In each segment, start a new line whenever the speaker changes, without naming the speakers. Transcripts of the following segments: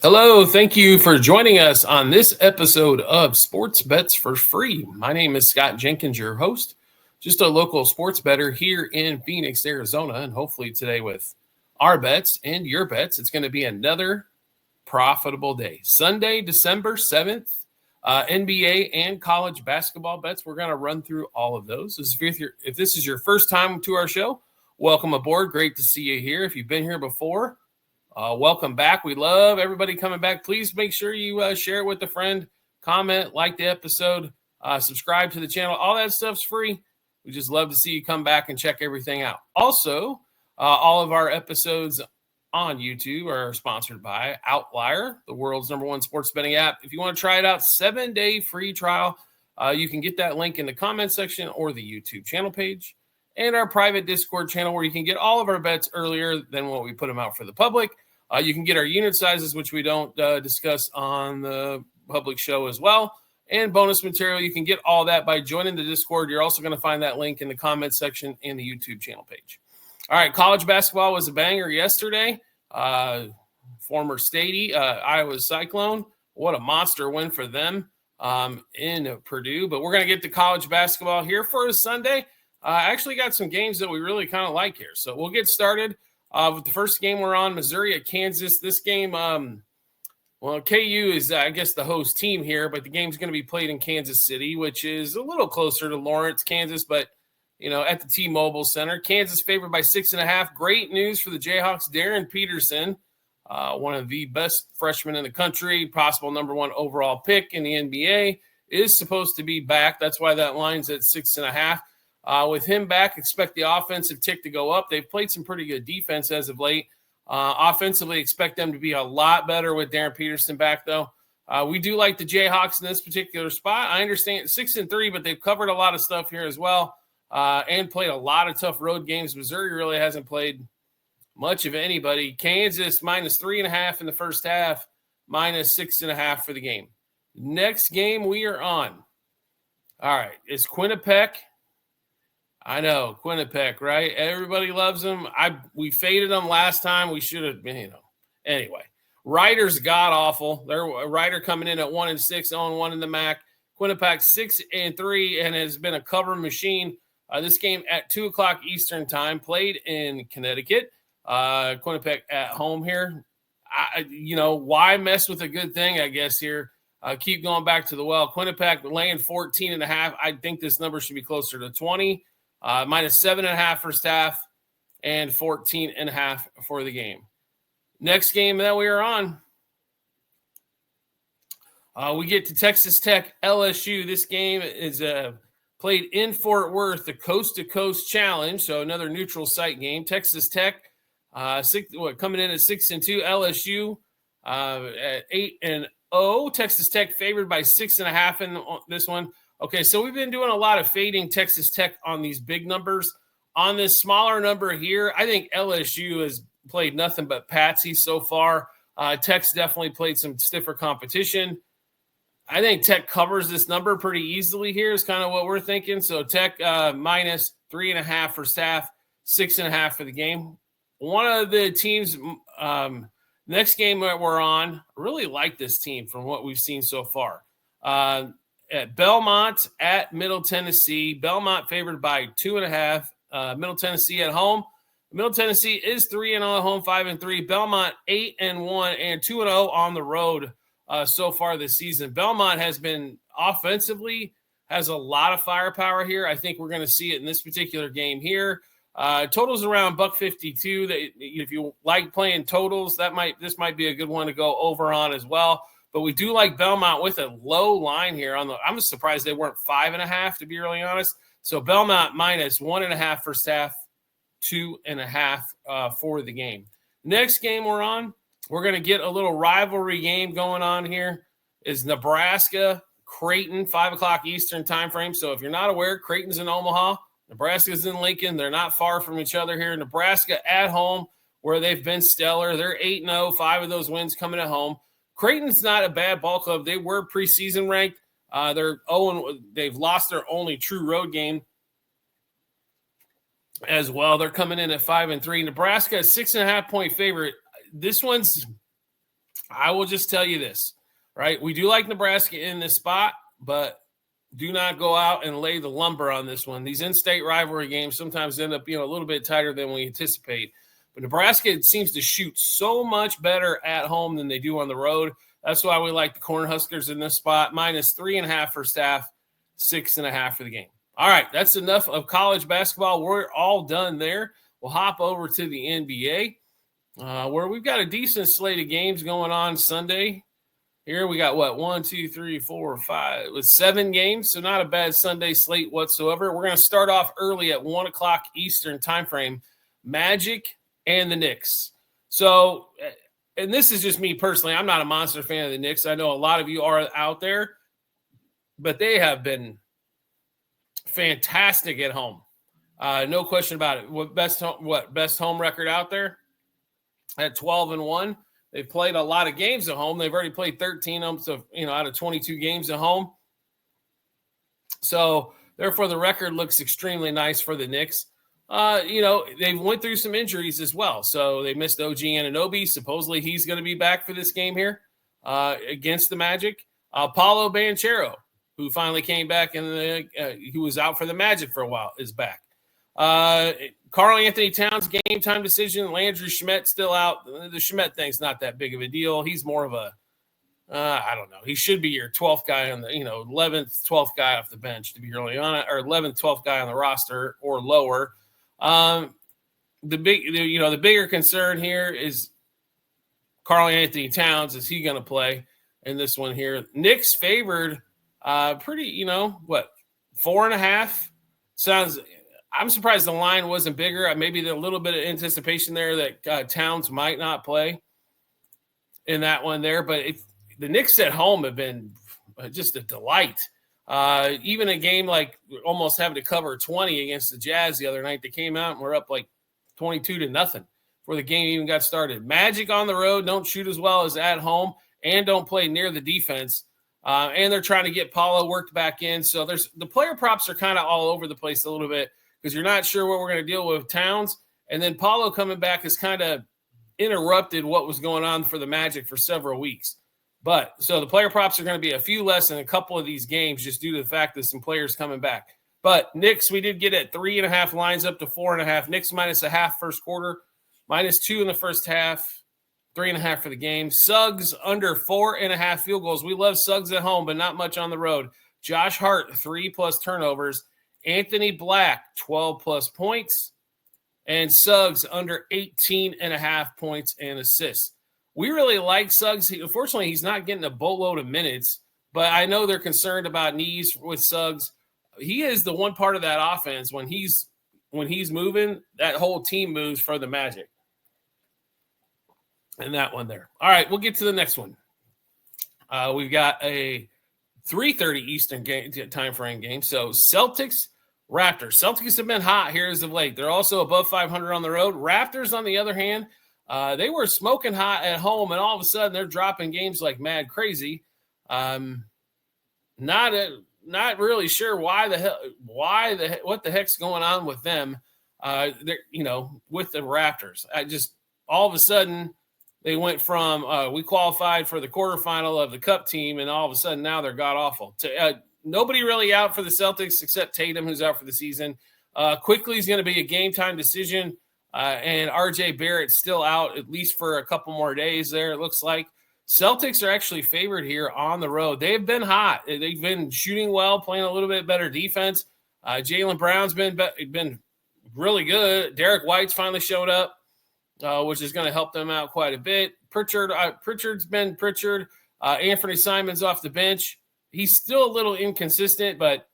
Hello, thank you for joining us on this episode of Sports Bets for Free. My name is Scott Jenkins, your host, just a local sports bettor here in Phoenix, Arizona, and hopefully today with our bets and your bets, it's going to be another profitable day. Sunday, December 7th, NBA and college basketball bets. We're going to run through all of those. If this is your first time to our show, welcome aboard. Great to see you here. If you've been here before, welcome back. We love everybody coming back. Please make sure you share it with a friend, comment, like the episode, subscribe to the channel. All that stuff's free. We just love to see you come back and check everything out. Also, all of our episodes on YouTube are sponsored by Outlier, the world's #1 sports betting app. If you want to try it out, 7-day free trial. You can get that link in the comment section or the YouTube channel page, and our private Discord channel where you can get all of our bets earlier than what we put them out for the public. You can get our unit sizes, which we don't discuss on the public show as well, and bonus material. You can get all that by joining the Discord. You're also going to find that link in the comment section and the YouTube channel page. All right, college basketball was a banger yesterday. Former Stady, Iowa Cyclone. What a monster win for them in Purdue. But we're going to get to college basketball here for a Sunday. I actually got some games that we really kind of like here. So we'll get started with the first game we're on, Missouri at Kansas. This game, KU is, I guess, the host team here, but the game's going to be played in Kansas City, which is a little closer to Lawrence, Kansas, but, at the T-Mobile Center. Kansas favored by 6.5. Great news for the Jayhawks. Darren Peterson, one of the best freshmen in the country, possible #1 overall pick in the NBA, is supposed to be back. That's why that line's at 6.5. With him back, expect the offensive tick to go up. They've played some pretty good defense as of late. Offensively, expect them to be a lot better with Darren Peterson back, though. We do like the Jayhawks in this particular spot. I understand 6-3, but they've covered a lot of stuff here as well and played a lot of tough road games. Missouri really hasn't played much of anybody. Kansas -3.5 in the first half, -6.5 for the game. Next game we are on. All right, it's Quinnipiac. I know, Quinnipiac, right? Everybody loves them. We faded them last time. We should have been, Anyway, Ryder's god-awful. They're Ryder coming in at 1-6, 0-1 in the MAC. Quinnipiac 6-3 and has been a cover machine. This game at 2 o'clock Eastern time, played in Connecticut. Quinnipiac at home here. Why mess with a good thing, I guess, here? Keep going back to the well. Quinnipiac laying 14.5. I think this number should be closer to 20. -7.5 first half and 14.5 for the game. Next game that we are on, we get to Texas Tech LSU. This game is played in Fort Worth, the Coast to Coast Challenge, so another neutral site game. Texas Tech coming in at 6-2. LSU at 8-0. Texas Tech favored by 6.5 in this one. Okay, so we've been doing a lot of fading Texas Tech on these big numbers. On this smaller number here, I think LSU has played nothing but patsy so far. Tech's definitely played some stiffer competition. I think Tech covers this number pretty easily here is kind of what we're thinking. So Tech -3.5 first half, 6.5 for the game. One of the teams, next game that we're on, really like this team from what we've seen so far. At Belmont at Middle Tennessee. Belmont favored by 2.5. Middle Tennessee at home. Middle Tennessee is 3-0 at home, 5-3. Belmont 8-1 and 2-0 on the road so far this season. Belmont has been offensively, has a lot of firepower here. I think we're going to see it in this particular game here. Totals around $152. That if you like playing totals, this might be a good one to go over on as well. But we do like Belmont with a low line here. I'm surprised they weren't 5.5, to be really honest. So Belmont -1.5 first half, 2.5 for the game. Next game we're on, we're going to get a little rivalry game going on here. Is Nebraska Creighton, 5 o'clock Eastern time frame. So if you're not aware, Creighton's in Omaha, Nebraska's in Lincoln. They're not far from each other here. Nebraska at home, where they've been stellar. They're 8-0, 5 of those wins coming at home. Creighton's not a bad ball club. They were preseason ranked. They've lost their only true road game as well. They're coming in at 5-3. Nebraska, 6.5 point favorite. This one's I will just tell you this, right? We do like Nebraska in this spot, but do not go out and lay the lumber on this one. These in-state rivalry games sometimes end up being a little bit tighter than we anticipate. But Nebraska seems to shoot so much better at home than they do on the road. That's why we like the Cornhuskers in this spot. -3.5 first half, 6.5 for the game. All right, that's enough of college basketball. We're all done there. We'll hop over to the NBA, where we've got a decent slate of games going on Sunday. Here we got 1, 2, 3, 4, 5 with 7 games, so not a bad Sunday slate whatsoever. We're going to start off early at 1 o'clock Eastern time frame. Magic and the Knicks. So, and this is just me personally. I'm not a monster fan of the Knicks. I know a lot of you are out there, but they have been fantastic at home. No question about it. Best home record out there at 12-1. They've played a lot of games at home. They've already played 13 out of 22 games at home. So, therefore, the record looks extremely nice for the Knicks. They went through some injuries as well. So, they missed OG Anunoby. Supposedly, he's going to be back for this game here against the Magic. Paolo Banchero, who finally came back and he was out for the Magic for a while, is back. Karl Anthony Towns game time decision. Landry Shamet still out. The Shamet thing's not that big of a deal. He's more of a I don't know. He should be your 12th guy on the 11th, 12th guy off the bench to be really on it, or 11th, 12th guy on the roster or lower. The bigger concern here is Karl Anthony Towns. Is he going to play in this one here? Knicks favored pretty, 4.5 sounds. I'm surprised the line wasn't bigger. Maybe there's a little bit of anticipation there that Towns might not play in that one there. But the Knicks at home have been just a delight. Even a game like almost having to cover 20 against the Jazz the other night, they came out and were up like 22-0 before the game even got started. Magic on the road don't shoot as well as at home and don't play near the defense. And they're trying to get Paolo worked back in. So the player props are kind of all over the place a little bit, because you're not sure what we're going to deal with Towns. And then Paolo coming back has kind of interrupted what was going on for the Magic for several weeks. So the player props are going to be a few less in a couple of these games just due to the fact that some players coming back. But Knicks, we did get at 3.5 lines up to 4.5. Knicks -0.5 first quarter, -2 in the first half, 3.5 for the game. Suggs under 4.5 field goals. We love Suggs at home, but not much on the road. Josh Hart, 3+ turnovers. Anthony Black, 12+ points, and Suggs under 18.5 points and assists. We really like Suggs. Unfortunately, he's not getting a boatload of minutes, but I know they're concerned about knees with Suggs. He is the one part of that offense when he's moving, that whole team moves for the Magic. And that one there. All right, we'll get to the next one. We've got a 3:30 Eastern time frame game. So Celtics, Raptors. Celtics have been hot here as of late. They're also above 500 on the road. Raptors, on the other hand, they were smoking hot at home, and all of a sudden they're dropping games like mad crazy. Not really sure what the heck's going on with them. With the Raptors. All of a sudden they went from we qualified for the quarterfinal of the Cup team, and all of a sudden now they're god awful. Nobody really out for the Celtics except Tatum, who's out for the season. Quickly is going to be a game time decision, and RJ Barrett's still out at least for a couple more days there, it looks like. Celtics are actually favored here on the road. They've been hot. They've been shooting well, playing a little bit better defense. Jaylen Brown's been really good. Derek White's finally showed up, which is going to help them out quite a bit. Pritchard's been Pritchard. Anthony Simons off the bench. He's still a little inconsistent, but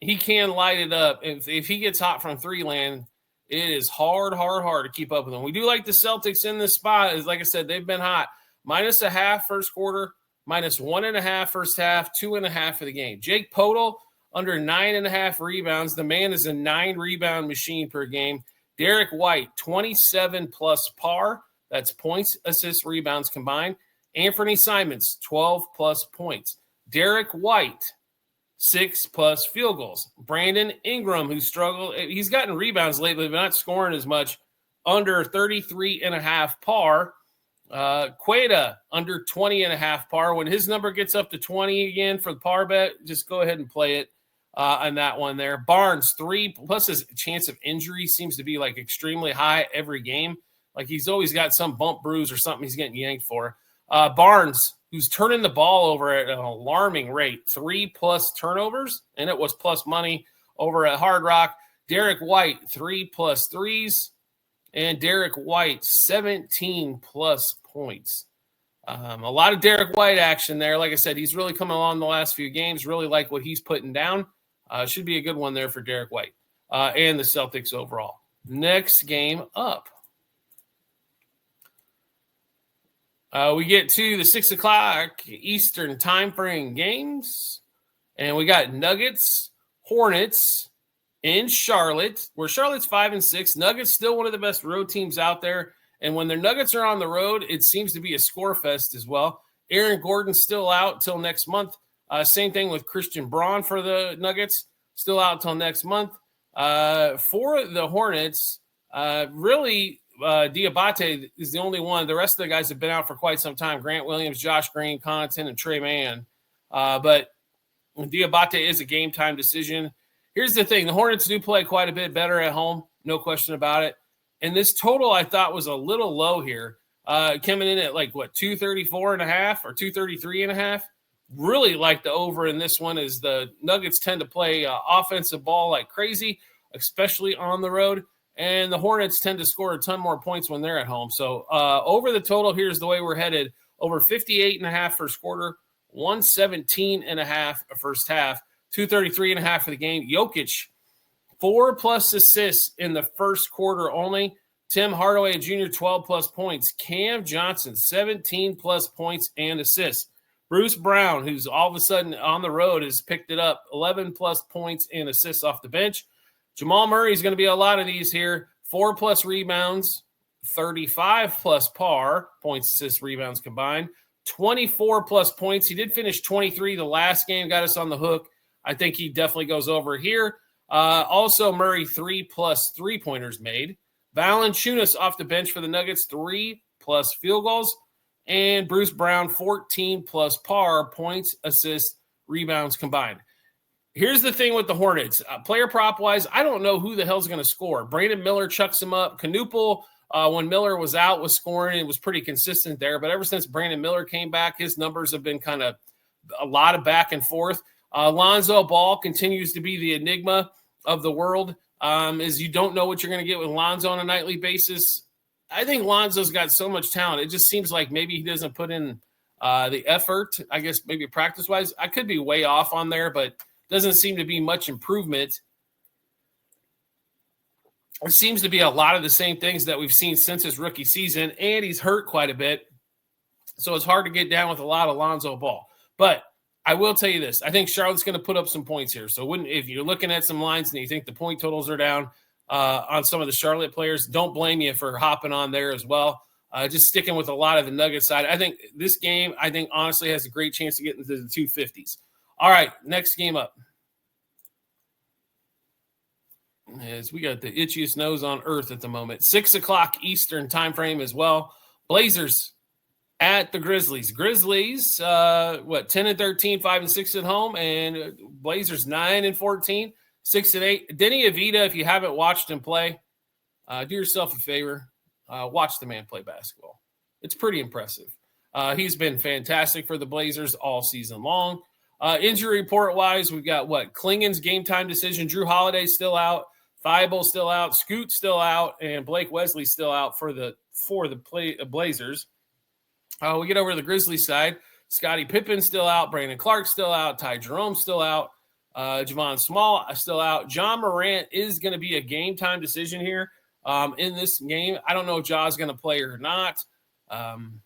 he can light it up. If he gets hot from three land, it is hard to keep up with him. We do like the Celtics in this spot. Like I said, they've been hot. -0.5 first quarter, -1.5 first half, 2.5 for the game. Jake Podol under 9.5 rebounds. The man is a 9-rebound machine per game. Derek White, 27+ par. That's points, assists, rebounds combined. Anthony Simons, 12+ points. Derek White, 6+ field goals. Brandon Ingram, who struggled, he's gotten rebounds lately, but not scoring as much, under 33.5 par. Queta under 20.5 par. When his number gets up to 20 again for the par bet, just go ahead and play it on that one there. Barnes 3 plus his chance of injury seems to be like extremely high every game. Like he's always got some bump bruise or something he's getting yanked for. Barnes, who's turning the ball over at an alarming rate, 3+ turnovers, and it was plus money over at Hard Rock. Derek White, 3+ threes. And Derek White, 17+ points. A lot of Derek White action there. Like I said, he's really coming along the last few games. Really like what he's putting down. Should be a good one there for Derek White and the Celtics overall. Next game up. We get to the 6 o'clock Eastern time frame games. And we got Nuggets, Hornets, in Charlotte, where Charlotte's 5-6. Nuggets still one of the best road teams out there. And when their Nuggets are on the road, it seems to be a score fest as well. Aaron Gordon's still out till next month. Same thing with Christian Braun for the Nuggets, still out till next month. For the Hornets, really, Diabate is the only one. The rest of the guys have been out for quite some time. Grant Williams, Josh Green, Connaughton, and Trey Mann. But Diabate is a game-time decision. Here's the thing. The Hornets do play quite a bit better at home, no question about it. And this total I thought was a little low here, coming in at 234.5 or 233.5. Really like the over in this one is the Nuggets tend to play offensive ball like crazy, especially on the road. And the Hornets tend to score a ton more points when they're at home. So over the total, here's the way we're headed. Over 58.5 first quarter, 117.5 first half. 233.5 for the game. Jokic, 4+ assists in the first quarter only. Tim Hardaway Jr., 12+ points. Cam Johnson, 17+ points and assists. Bruce Brown, who's all of a sudden on the road, has picked it up, 11+ points and assists off the bench. Jamal Murray is going to be a lot of these here. 4+ rebounds, 35+ par, points, assists, rebounds combined. 24+ points. He did finish 23 the last game, got us on the hook. I think he definitely goes over here. Also, Murray, 3+ three-pointers made. Valanciunas off the bench for the Nuggets, 3+ field goals. And Bruce Brown, 14+ par, points, assists, rebounds combined. Here's the thing with the Hornets. Player prop-wise, I don't know who the hell's going to score. Brandon Miller chucks him up. Knuppel, when Miller was out, was scoring. It was pretty consistent there. But ever since Brandon Miller came back, his numbers have been kind of a lot of back and forth. Lonzo Ball continues to be the enigma of the world, as you don't know what you're going to get with Lonzo on a nightly basis. I think Lonzo's got so much talent. It just seems like maybe he doesn't put in the effort, I guess maybe practice-wise. I could be way off on there, but doesn't seem to be much improvement. It seems to be a lot of the same things that we've seen since his rookie season, and he's hurt quite a bit. So it's hard to get down with a lot of Lonzo Ball. But I will tell you this. I think Charlotte's going to put up some points here. So if you're looking at some lines and you think the point totals are down on some of the Charlotte players, don't blame you for hopping on there as well. Just sticking with a lot of the Nuggets side. I think this game, honestly has a great chance to get into the 250s. All right, next game up. As we got the itchiest nose on earth at the moment. 6 o'clock Eastern time frame as well. Blazers at the Grizzlies. Grizzlies, 10-13, 5-6 at home, and Blazers 9-14, 6-8. Denny Avita, if you haven't watched him play, do yourself a favor, watch the man play basketball. It's pretty impressive. He's been fantastic for the Blazers all season long. Injury report-wise, we've got Klingen's game-time decision. Drew Holiday's still out. Thibault's still out. Scoot's still out, and Blake Wesley's still out for the Blazers. We get over to the Grizzlies side. Scottie Pippen's still out. Brandon Clark's still out. Ty Jerome's still out. Javon Small still out. John Morant is going to be a game-time decision here in this game. I don't know if Ja's going to play or not. From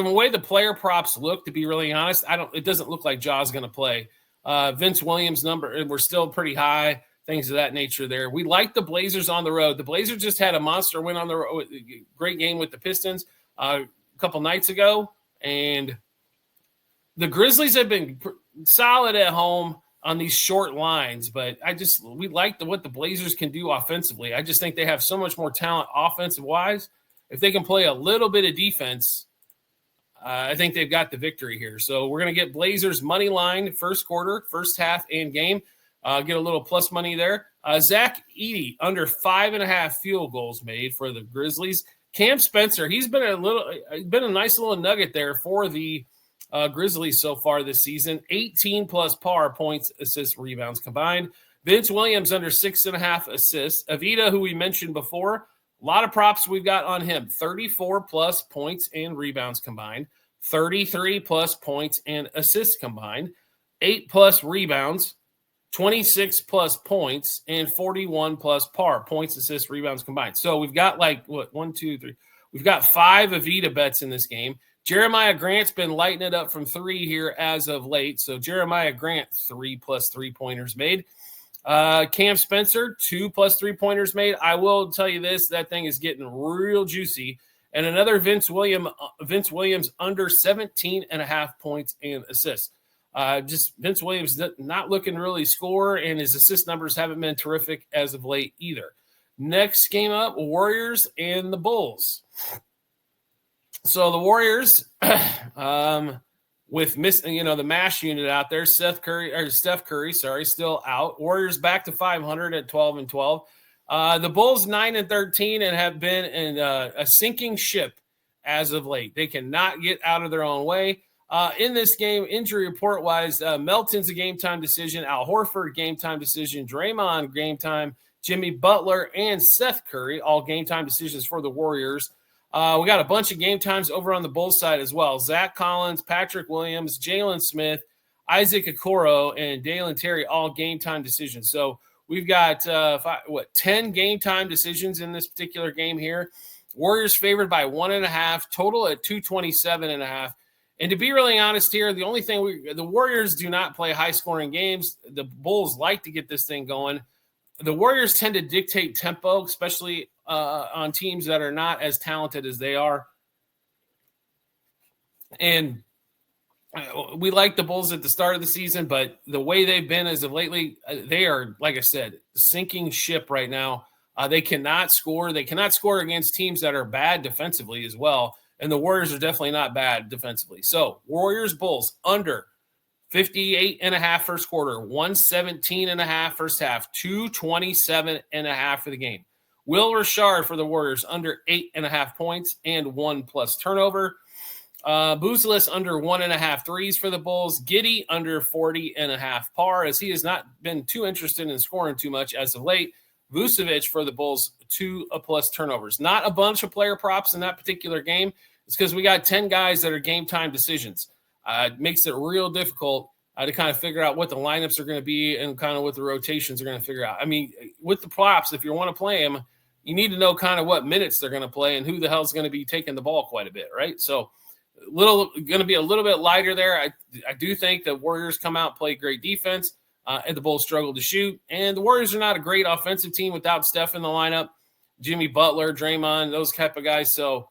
the way the player props look, to be really honest, it doesn't look like Ja's going to play. Vince Williams' number, and we're still pretty high. Things of that nature there. We like the Blazers on the road. The Blazers just had a monster win on the road. Great game with the Pistons a couple nights ago. And the Grizzlies have been solid at home on these short lines. But we like what the Blazers can do offensively. I just think they have so much more talent offensive-wise. if they can play a little bit of defense, I think they've got the victory here. So we're going to get Blazers money line first quarter, first half, and game. Get a little plus money there. Zach Edey under 5.5 field goals made for the Grizzlies. Cam Spencer, he's been a nice little nugget there for the Grizzlies so far this season. 18 plus par points, assists, rebounds combined. Vince Williams under 6.5 assists. Avita, who we mentioned before, a lot of props we've got on him. 34 plus points and rebounds combined. 33 plus points and assists combined. 8 plus rebounds. 26 plus points and 41 plus par points, assists, rebounds combined. So we've got one, two, three. We've got 5 Avita bets in this game. Jeremiah Grant's been lighting it up from 3 here as of late. So Jeremiah Grant, 3 plus 3-pointers made. Cam Spencer, 2 plus 3-pointers made. I will tell you this, that thing is getting real juicy. And another Vince Williams under 17.5 points and assists. Just Vince Williams not looking to really score, and his assist numbers haven't been terrific as of late either. Next game up, Warriors and the Bulls. So the Warriors, with the MASH unit out there, Steph Curry, still out. Warriors back to 500 at 12-12. The Bulls 9-13 and have been in a sinking ship as of late. They cannot get out of their own way. In this game, injury report-wise, Melton's a game-time decision, Al Horford, game-time decision, Draymond, game-time, Jimmy Butler, and Seth Curry, all game-time decisions for the Warriors. We got a bunch of game times over on the Bulls side as well. Zach Collins, Patrick Williams, Jalen Smith, Isaac Okoro, and Dalen Terry, all game-time decisions. So we've got, 10 game-time decisions in this particular game here. Warriors favored by 1.5, total at 227.5. And to be really honest here, the only thing the Warriors do not play high-scoring games. The Bulls like to get this thing going. The Warriors tend to dictate tempo, especially on teams that are not as talented as they are. And we like the Bulls at the start of the season, but the way they've been as of lately, they are, like I said, sinking ship right now. They cannot score. They cannot score against teams that are bad defensively as well. And the Warriors are definitely not bad defensively. So Warriors, Bulls under 58.5 first quarter, 117.5 first half, 227.5 for the game. Will Rashard for the Warriors under 8.5 points and 1 plus turnover. Buzelis under 1.5 threes for the Bulls. Giddey under 40.5 par, as he has not been too interested in scoring too much as of late. Vucevic for the Bulls, 2 plus turnovers. Not a bunch of player props in that particular game. It's because we got 10 guys that are game time decisions. It makes it real difficult to kind of figure out what the lineups are going to be and kind of what the rotations are going to figure out. I mean, with the props, if you want to play them, you need to know kind of what minutes they're going to play and who the hell's going to be taking the ball quite a bit, right? So going to be a little bit lighter there. I do think the Warriors come out, play great defense, and the Bulls struggle to shoot. And the Warriors are not a great offensive team without Steph in the lineup, Jimmy Butler, Draymond, those type of guys. So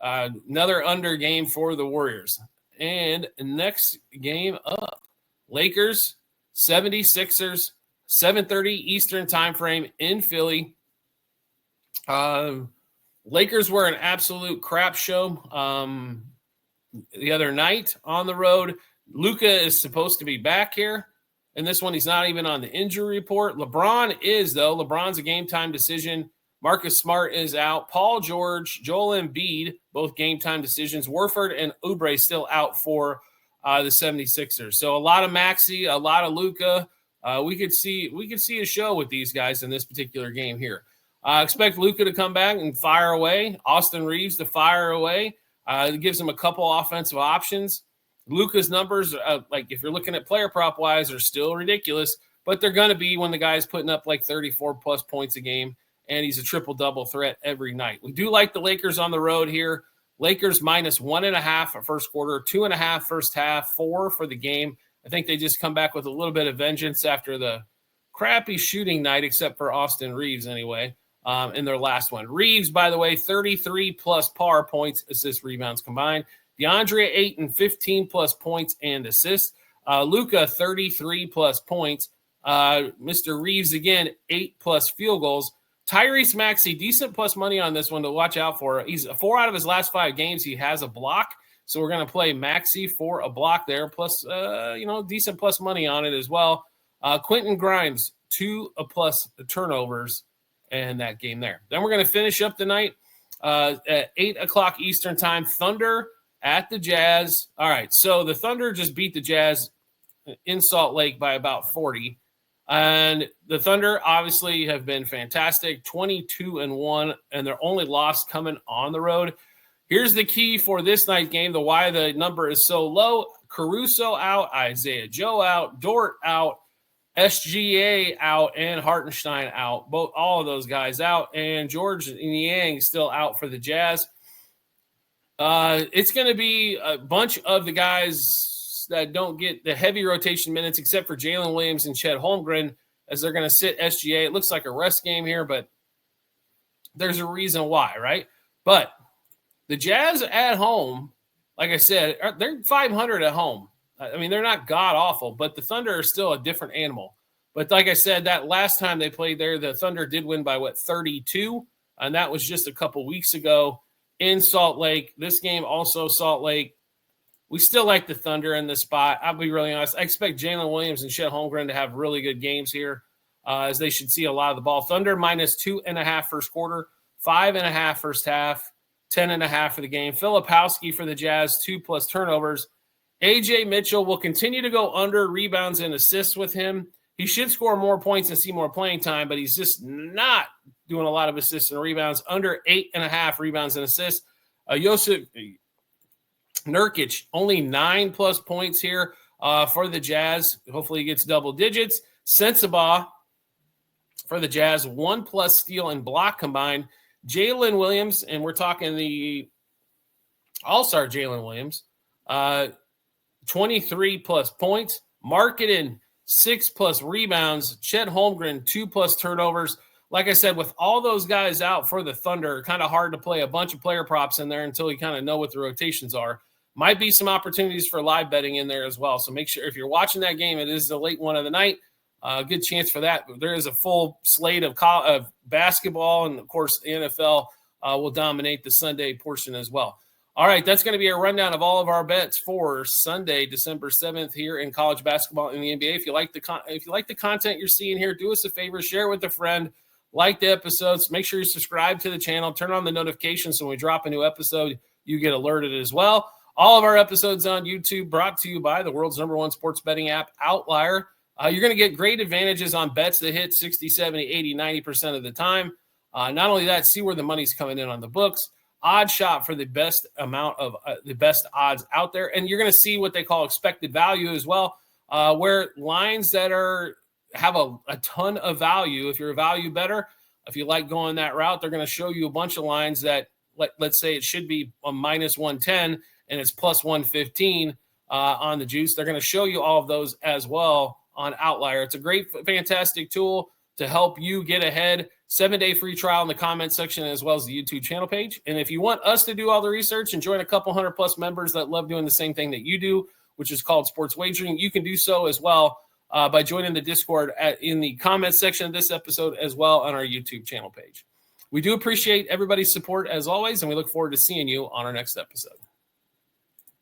another under game for the Warriors. And next game up, Lakers, 76ers, 7:30 Eastern time frame in Philly. Lakers were an absolute crap show the other night on the road. Luka is supposed to be back here. And this one, he's not even on the injury report. LeBron is, though. LeBron's a game-time decision. Marcus Smart is out. Paul George, Joel Embiid, both game-time decisions. Warford and Oubre still out for the 76ers. So a lot of Maxey, a lot of Luka. We could see a show with these guys in this particular game here. I expect Luka to come back and fire away. Austin Reeves to fire away. It gives him a couple offensive options. Luka's numbers, like if you're looking at player prop wise, are still ridiculous, but they're going to be when the guy's putting up like 34 plus points a game, and he's a triple-double threat every night. We do like the Lakers on the road here. Lakers minus 1.5 for first quarter, 2.5 first half, 4 for the game. I think they just come back with a little bit of vengeance after the crappy shooting night, except for Austin Reeves anyway, in their last one. Reeves, by the way, 33 plus par points, assists, rebounds combined. DeAndre 8 and 15 plus points and assists. Luka 33 plus points. Mr. Reeves again 8 plus field goals. Tyrese Maxey, decent plus money on this one to watch out for. He's 4 out of his last 5 games. He has a block. So we're going to play Maxey for a block there. Plus, decent plus money on it as well. Quentin Grimes, 2 plus turnovers in that game there. Then we're going to finish up the night at 8 o'clock Eastern time. Thunder at the Jazz. All right, so the Thunder just beat the Jazz in Salt Lake by about 40. And the Thunder obviously have been fantastic, 22-1, and their only loss coming on the road. Here's the key for this night game, why the number is so low. Caruso out, Isaiah Joe out, Dort out, SGA out, and Hartenstein out. All of those guys out, and George Niang still out for the Jazz. It's going to be a bunch of the guys that don't get the heavy rotation minutes except for Jalen Williams and Chet Holmgren, as they're going to sit SGA. It looks like a rest game here, but there's a reason why, right? But the Jazz at home, like I said, they're 500 at home. I mean, they're not god-awful, but the Thunder are still a different animal. But like I said, that last time they played there, the Thunder did win by, 32? And that was just a couple weeks ago in Salt Lake. This game also Salt Lake. We still like the Thunder in this spot. I'll be really honest. I expect Jalen Williams and Chet Holmgren to have really good games here, as they should see a lot of the ball. Thunder -2.5 first quarter, 5.5 first half, 10.5 for the game. Filipowski for the Jazz, 2+ turnovers. A.J. Mitchell will continue to go under rebounds and assists with him. He should score more points and see more playing time, but he's just not doing a lot of assists and rebounds. Under 8.5 rebounds and assists. Jusuf Nurkic, only 9+ points here for the Jazz. Hopefully he gets double digits. Sensabaugh for the Jazz, 1+ steal and block combined. Jalen Williams, and we're talking the all-star Jalen Williams, 23+ points. Markkanen, 6+ rebounds. Chet Holmgren, 2+ turnovers. Like I said, with all those guys out for the Thunder, kind of hard to play a bunch of player props in there until you kind of know what the rotations are. Might be some opportunities for live betting in there as well. So make sure if you're watching that game, it is the late one of the night. Good chance for that. There is a full slate of basketball, and, of course, the NFL will dominate the Sunday portion as well. All right, that's going to be a rundown of all of our bets for Sunday, December 7th here in college basketball in the NBA. If you like the content you're seeing here, do us a favor, share it with a friend, like the episodes, make sure you subscribe to the channel, turn on the notifications so when we drop a new episode, you get alerted as well. All of our episodes on YouTube brought to you by the world's #1 sports betting app, Outlier. You're going to get great advantages on bets that hit 60, 70, 80, 90% of the time. Not only that, see where the money's coming in on the books. Odd shot for the best amount of the best odds out there. And you're going to see what they call expected value as well, where lines that have a ton of value. If you're a value better, if you like going that route, they're going to show you a bunch of lines that, let's say it should be a -110 and it's +115 on the juice. They're going to show you all of those as well on Outlier. It's a great, fantastic tool to help you get ahead. 7-day free trial in the comment section as well as the YouTube channel page. And if you want us to do all the research and join a couple 100+ members that love doing the same thing that you do, which is called sports wagering, you can do so as well by joining the Discord in the comment section of this episode as well on our YouTube channel page. We do appreciate everybody's support as always, and we look forward to seeing you on our next episode.